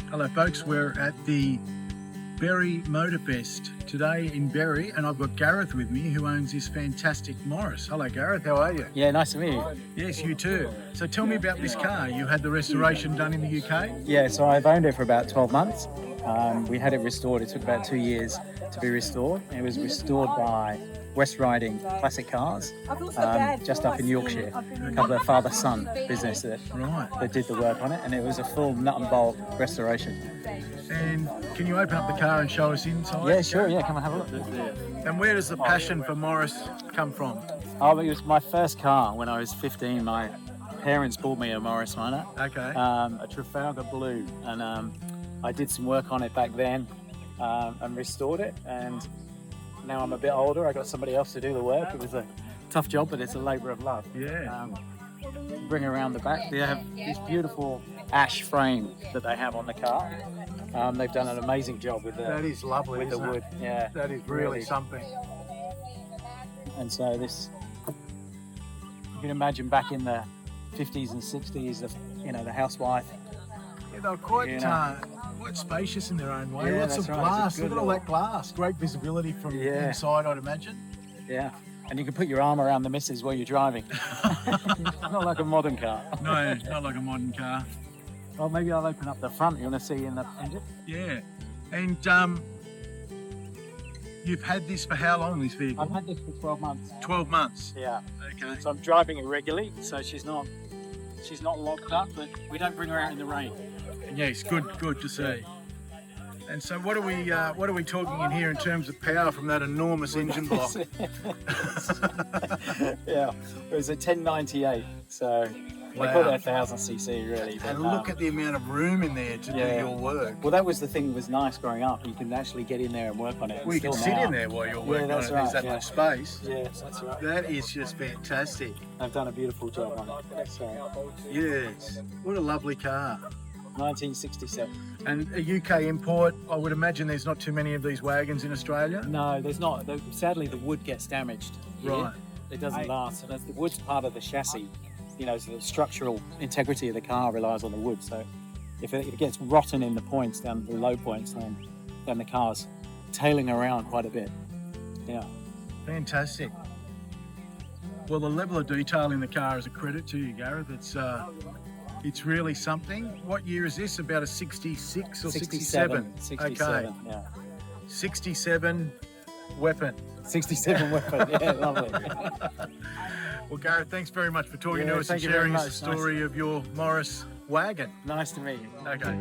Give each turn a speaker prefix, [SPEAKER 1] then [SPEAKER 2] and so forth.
[SPEAKER 1] Hello folks, we're at the Berry Motor Fest today in Berry, and I've got Gareth with me who owns this fantastic Morris. Hello Gareth, how are you?
[SPEAKER 2] Yeah, nice to meet you.
[SPEAKER 1] Yes, you too. So tell me about this car. You had the restoration done in the UK?
[SPEAKER 2] Yeah, so I've owned it for about 12 months. We had it restored. It took about 2 years to be restored. It was restored by West Riding Classic Cars, just up in Yorkshire. A couple of father-son business that did the work on it, and it was a full nut and bolt restoration.
[SPEAKER 1] And can you open up the car and show us inside?
[SPEAKER 2] Yeah, sure. Yeah, come and have a look.
[SPEAKER 1] And where does the passion for Morris come from?
[SPEAKER 2] Oh, it was my first car when I was 15. My parents bought me a Morris Minor,
[SPEAKER 1] Okay.
[SPEAKER 2] a Trafalgar Blue, and I did some work on it back then and restored it. And now I'm a bit older. I got somebody else to do the work. It was a tough job, but it's a labour of love.
[SPEAKER 1] Yeah.
[SPEAKER 2] Bring around the back. They have this beautiful ash frame that they have on the car. They've done an amazing job with
[SPEAKER 1] That is lovely,
[SPEAKER 2] with the
[SPEAKER 1] isn't
[SPEAKER 2] wood.
[SPEAKER 1] it?
[SPEAKER 2] Yeah,
[SPEAKER 1] That is really something.
[SPEAKER 2] And so this, you can imagine back in the 50s and 60s, the housewife.
[SPEAKER 1] Yeah, they were quite spacious in their own way.
[SPEAKER 2] Yeah,
[SPEAKER 1] Lots of
[SPEAKER 2] that's right.
[SPEAKER 1] glass.
[SPEAKER 2] It's a
[SPEAKER 1] Look
[SPEAKER 2] good
[SPEAKER 1] at all that glass. Great visibility from inside, I'd imagine.
[SPEAKER 2] Yeah, and you can put your arm around the missus while you're driving. Not like a modern car.
[SPEAKER 1] No, not like a modern car.
[SPEAKER 2] Well, maybe I'll open up the front. You want to see in the engine?
[SPEAKER 1] Yeah. And you've had this for how long, this vehicle?
[SPEAKER 2] I've had this for 12 months.
[SPEAKER 1] 12 months.
[SPEAKER 2] Yeah.
[SPEAKER 1] Okay.
[SPEAKER 2] So I'm driving it regularly, so she's not locked up, but we don't bring her out in the rain.
[SPEAKER 1] Yes, good to see. And so what are we talking in here in terms of power from that enormous engine block?
[SPEAKER 2] Yeah, it was a 1098, so they call it 1000cc really. But,
[SPEAKER 1] and look at the amount of room in there to do your work.
[SPEAKER 2] Well, that was the thing that was nice growing up. You can actually get in there and work on it.
[SPEAKER 1] Well, you can sit in there while you're working on it. There's that much space.
[SPEAKER 2] Yes, that's right.
[SPEAKER 1] That is just fantastic.
[SPEAKER 2] I've done a beautiful job on it. So,
[SPEAKER 1] yes, what a lovely car.
[SPEAKER 2] 1967.
[SPEAKER 1] And a UK import, I would imagine there's not too many of these wagons in Australia?
[SPEAKER 2] No, there's not. Sadly, the wood gets damaged.
[SPEAKER 1] Right.
[SPEAKER 2] It doesn't last. And the wood's part of the chassis. So the structural integrity of the car relies on the wood. So if it gets rotten in the points, down the low points, then the car's tailing around quite a bit. Yeah.
[SPEAKER 1] Fantastic. Well, the level of detail in the car is a credit to you, Gareth. It's really something. What year is this? About a 66 or 67?
[SPEAKER 2] 67,
[SPEAKER 1] okay.
[SPEAKER 2] Yeah.
[SPEAKER 1] 67 weapon.
[SPEAKER 2] 67 weapon, yeah, lovely.
[SPEAKER 1] Well, Gareth, thanks very much for talking to us and
[SPEAKER 2] thank you
[SPEAKER 1] sharing
[SPEAKER 2] very
[SPEAKER 1] us the story of your Morris wagon.
[SPEAKER 2] Nice to meet you.
[SPEAKER 1] Okay.